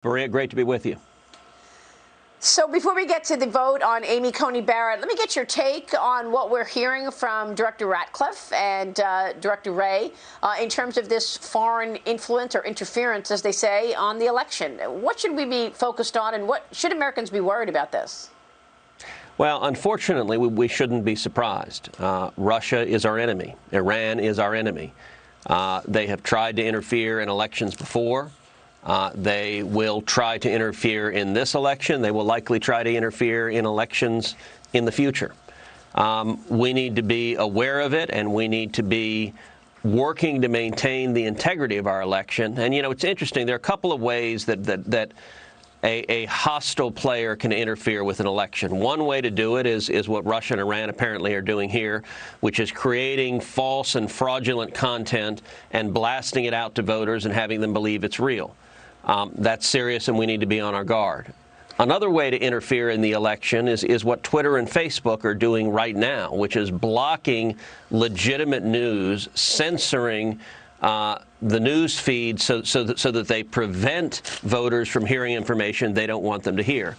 Maria, great to be with you. So before we get to the vote on Amy Coney Barrett, let me get your take on what we're hearing from Director Ratcliffe and Director Wray in terms of this foreign influence or interference, as they say, on the election. What should we be focused on, and what should Americans be worried about this? Well, unfortunately, we shouldn't be surprised. Russia is our enemy. Iran is our enemy. They have tried to interfere in elections before. They will try to interfere in this election. They will likely try to interfere in elections in the future. We need to be aware of it, and we need to be working to maintain the integrity of our election. And, you know, it's interesting. There are a couple of ways that a hostile player can interfere with an election. One way to do it is what Russia and Iran apparently are doing here, which is creating false and fraudulent content and blasting it out to voters and having them believe it's real. That's serious, and we need to be on our guard. Another way to interfere in the election is what Twitter and Facebook are doing right now, which is blocking legitimate news, censoring the news feed so that they prevent voters from hearing information they don't want them to hear.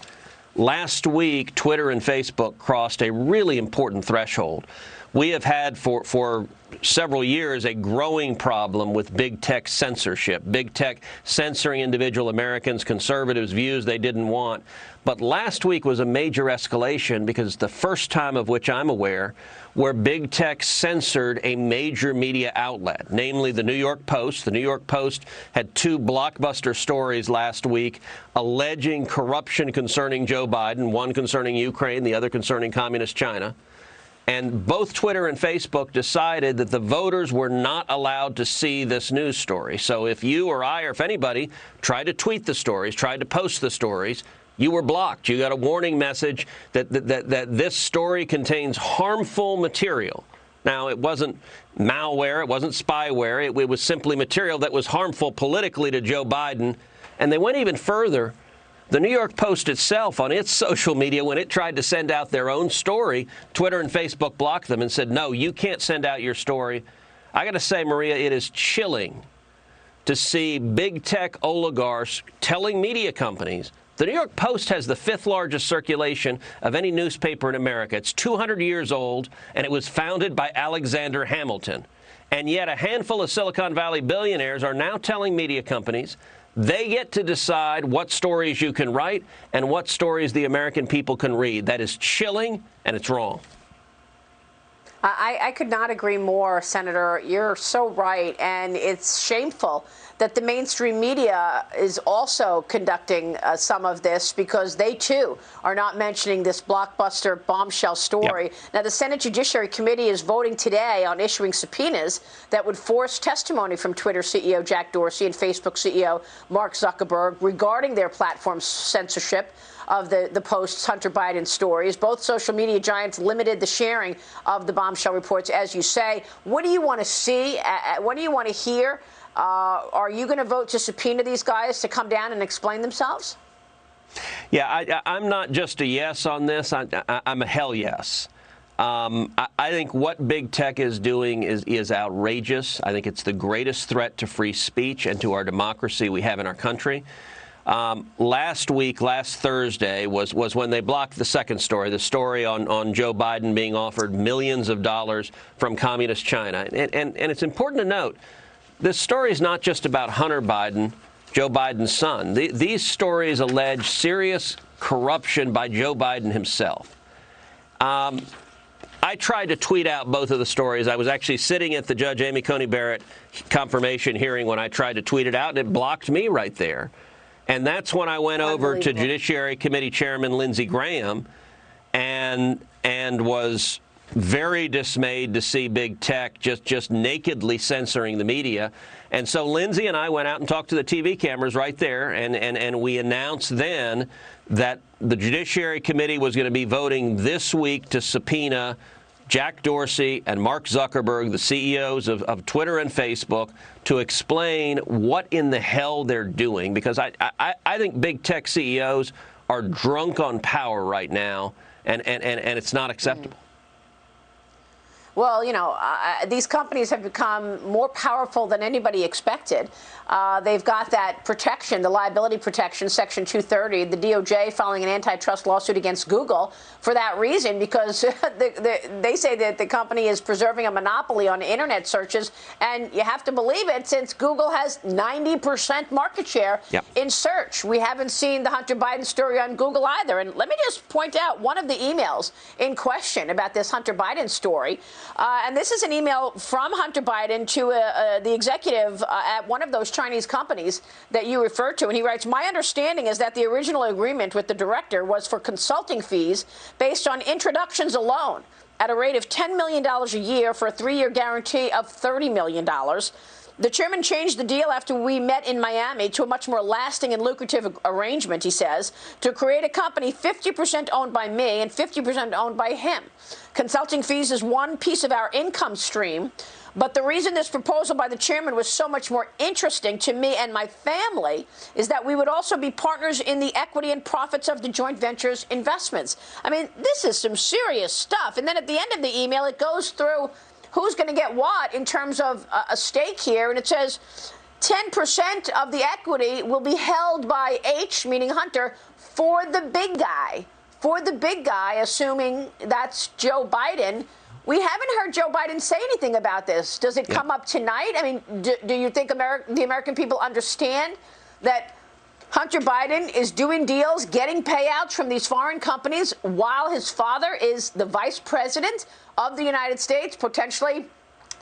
Last week, Twitter and Facebook crossed a really important threshold. We have had for several years a growing problem with big tech censorship, big tech censoring individual Americans, conservatives' views they didn't want. But last week was a major escalation because it's the first time of which I'm aware where big tech censored a major media outlet, namely the New York Post. The New York Post had two blockbuster stories last week alleging corruption concerning Joe Biden, one concerning Ukraine, the other concerning communist China. And both Twitter and Facebook decided that the voters were not allowed to see this news story. So if you or I or if anybody tried to tweet the stories, tried to post the stories, you were blocked. You got a warning message that this story contains harmful material. Now, it wasn't malware, it wasn't spyware, it was simply material that was harmful politically to Joe Biden. And they went even further. The New York Post itself, on its social media, when it tried to send out their own story, Twitter and Facebook blocked them and said, no, you can't send out your story. I got to say, Maria, it is chilling to see big tech oligarchs telling media companies. The New York Post has the 5th largest circulation of any newspaper in America. It's 200 years old, and it was founded by Alexander Hamilton. And yet a handful of Silicon Valley billionaires are now telling media companies they get to decide what stories you can write and what stories the American people can read. That is chilling, and it's wrong. I could not agree more, Senator. You're so right, and it's shameful that the mainstream media is also conducting some of this because they, too, are not mentioning this blockbuster bombshell story. Yep. Now, the Senate Judiciary Committee is voting today on issuing subpoenas that would force testimony from Twitter CEO Jack Dorsey and Facebook CEO Mark Zuckerberg regarding their platform's censorship of the Post's Hunter Biden stories. Both social media giants limited the sharing of the bombshell reports, as you say. What do you want to see? What do you want to hear? Are you going to vote to subpoena these guys to come down and explain themselves? Yeah, I'm not just a yes on this. I'm a hell yes. I think what big tech is doing is outrageous. I think it's the greatest threat to free speech and to our democracy we have in our country. Last Thursday, was when they blocked the second story, the story on Joe Biden being offered millions of dollars from communist China. And it's important to note, this story is not just about Hunter Biden, Joe Biden's son. These stories allege serious corruption by Joe Biden himself. I tried to tweet out both of the stories. I was actually sitting at the Judge Amy Coney Barrett confirmation hearing when I tried to tweet it out, and it blocked me right there. And that's when I went over to Judiciary Committee Chairman Lindsey Graham and was very dismayed to see big tech just nakedly censoring the media. And so Lindsey and I went out and talked to the TV cameras right there, and we announced then that the Judiciary Committee was going to be voting this week to subpoena Jack Dorsey and Mark Zuckerberg, the CEOs of Twitter and Facebook, to explain what in the hell they're doing. Because I think big tech CEOs are drunk on power right now, and it's not acceptable. Well, you know, these companies have become more powerful than anybody expected. They've got that protection, the liability protection, Section 230, the DOJ filing an antitrust lawsuit against Google for that reason, because they say that the company is preserving a monopoly on internet searches. And you have to believe it, since Google has 90% market share in search. We haven't seen the Hunter Biden story on Google either. And let me just point out one of the emails in question about this Hunter Biden story. And this is an email from Hunter Biden to the executive at one of those Chinese companies that you referred to. And he writes, "My understanding is that the original agreement with the director was for consulting fees based on introductions alone at a rate of $10 million a year for a 3-year guarantee of $30 million. The chairman changed the deal after we met in Miami to a much more lasting and lucrative arrangement," he says, "to create a company 50% owned by me and 50% owned by him. Consulting fees is one piece of our income stream, but the reason this proposal by the chairman was so much more interesting to me and my family is that we would also be partners in the equity and profits of the joint venture's investments." I mean, this is some serious stuff. And then at the end of the email, it goes through who's going to get what in terms of a stake here. And it says 10% of the equity will be held by H, meaning Hunter, for the big guy. For the big guy, assuming that's Joe Biden. We haven't heard Joe Biden say anything about this. Does it come up tonight? I mean, do you think the American people understand that Hunter Biden is doing deals, getting payouts from these foreign companies while his father is the vice president of the United States, potentially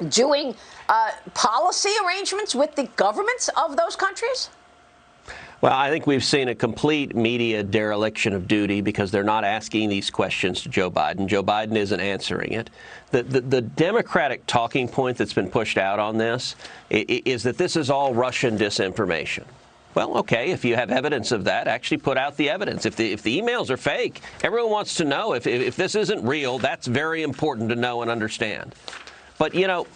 doing policy arrangements with the governments of those countries? Well, I think we've seen a complete media dereliction of duty because they're not asking these questions to Joe Biden. Joe Biden isn't answering it. The Democratic talking point that's been pushed out on this is that this is all Russian disinformation. Well, okay, if you have evidence of that, actually put out the evidence. If the emails are fake, everyone wants to know. If this isn't real, that's very important to know and understand. But, you know,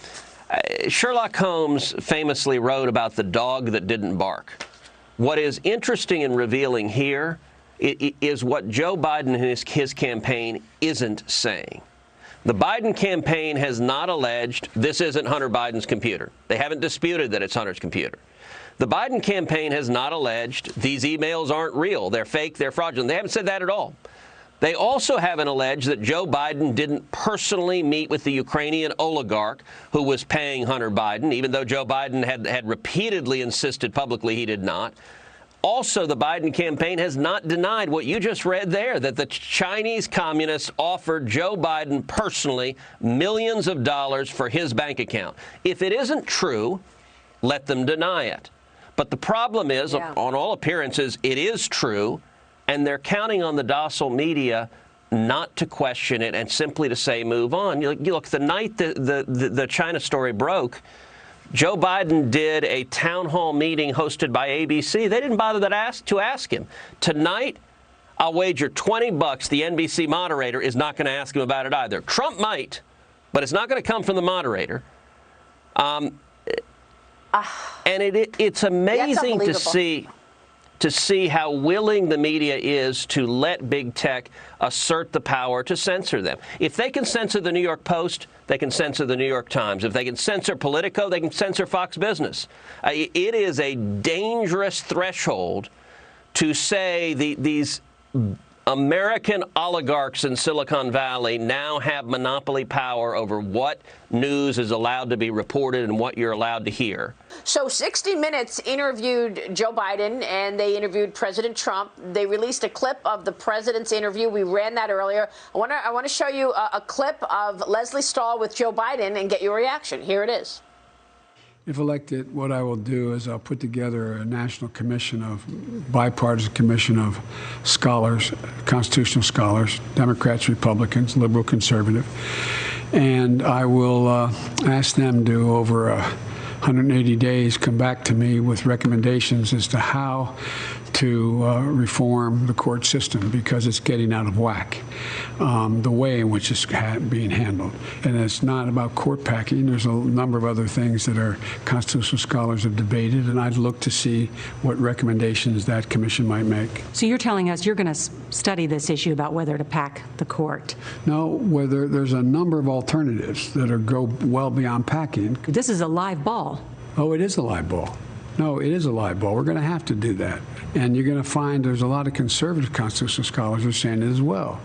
Sherlock Holmes famously wrote about the dog that didn't bark. What is interesting and revealing here is what Joe Biden and his campaign isn't saying. The Biden campaign has not alleged this isn't Hunter Biden's computer. They haven't disputed that it's Hunter's computer. The Biden campaign has not alleged these emails aren't real, they're fake, they're fraudulent. They haven't said that at all. They also haven't alleged that Joe Biden didn't personally meet with the Ukrainian oligarch who was paying Hunter Biden, even though Joe Biden had repeatedly insisted publicly he did not. Also, the Biden campaign has not denied what you just read there, that the Chinese communists offered Joe Biden personally millions of dollars for his bank account. If it isn't true, let them deny it. But the problem is, on all appearances, it is true, and they're counting on the docile media not to question it and simply to say, move on. Look, the night the China story broke, Joe Biden did a town hall meeting hosted by ABC. They didn't bother to ask him. Tonight, I'll wager $20 the NBC moderator is not going to ask him about it either. Trump might, but it's not going to come from the moderator. And it's amazing to see how willing the media is to let big tech assert the power to censor them. If they can censor the New York Post, they can censor the New York Times. If they can censor Politico, they can censor Fox Business. It is a dangerous threshold to say these American oligarchs in Silicon Valley now have monopoly power over what news is allowed to be reported and what you're allowed to hear. So 60 Minutes interviewed Joe Biden and they interviewed President Trump. They released a clip of the president's interview. We ran that earlier. I want to show you a clip of Leslie Stahl with Joe Biden and get your reaction. Here it is. If elected, what I will do is I'll put together a national commission bipartisan commission of scholars, constitutional scholars, Democrats, Republicans, liberal, conservative, and I will ask them to, over 180 days, come back to me with recommendations as to how to reform the court system because it's getting out of whack, the way in which it's being handled. And it's not about court packing. There's a number of other things that our constitutional scholars have debated, and I'd look to see what recommendations that commission might make. So you're telling us you're going to study this issue about whether to pack the court? No, whether there's a number of alternatives that go well beyond packing. This is a live ball. Oh, it is a live ball. No, it is a live ball. We're going to have to do that. And you're going to find there's a lot of conservative constitutional scholars who are saying it as well.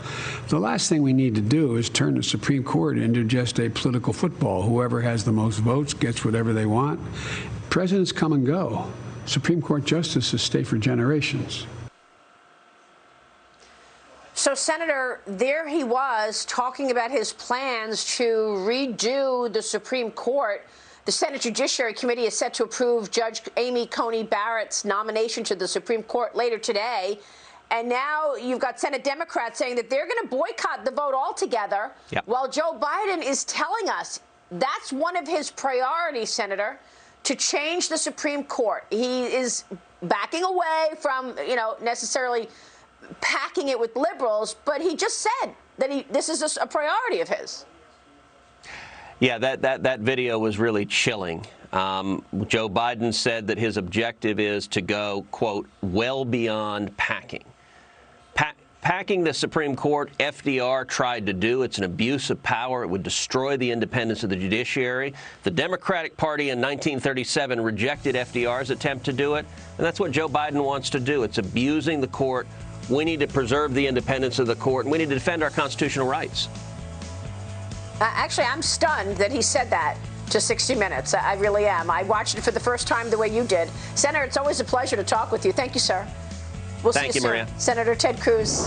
The last thing we need to do is turn the Supreme Court into just a political football. Whoever has the most votes gets whatever they want. Presidents come and go. Supreme Court justices stay for generations. So, Senator, there he was talking about his plans to redo the Supreme Court. The Senate Judiciary Committee is set to approve Judge Amy Coney Barrett's nomination to the Supreme Court later today. And now you've got Senate Democrats saying that they're going to boycott the vote altogether, while Joe Biden is telling us that's one of his priorities, Senator, to change the Supreme Court. He is backing away from, necessarily packing it with liberals, but he just said that this is a priority of his. Yeah, that video was really chilling. Joe Biden said that his objective is to go, quote, well beyond packing. Packing the Supreme Court, FDR tried to do. It's an abuse of power. It would destroy the independence of the judiciary. The Democratic Party in 1937 rejected FDR's attempt to do it, and that's what Joe Biden wants to do. It's abusing the court. We need to preserve the independence of the court, and we need to defend our constitutional rights. Actually, I'm stunned that he said that to 60 Minutes. I really am. I watched it for the first time the way you did. Senator, it's always a pleasure to talk with you. Thank you, sir. We'll see you soon. Maria. Senator Ted Cruz.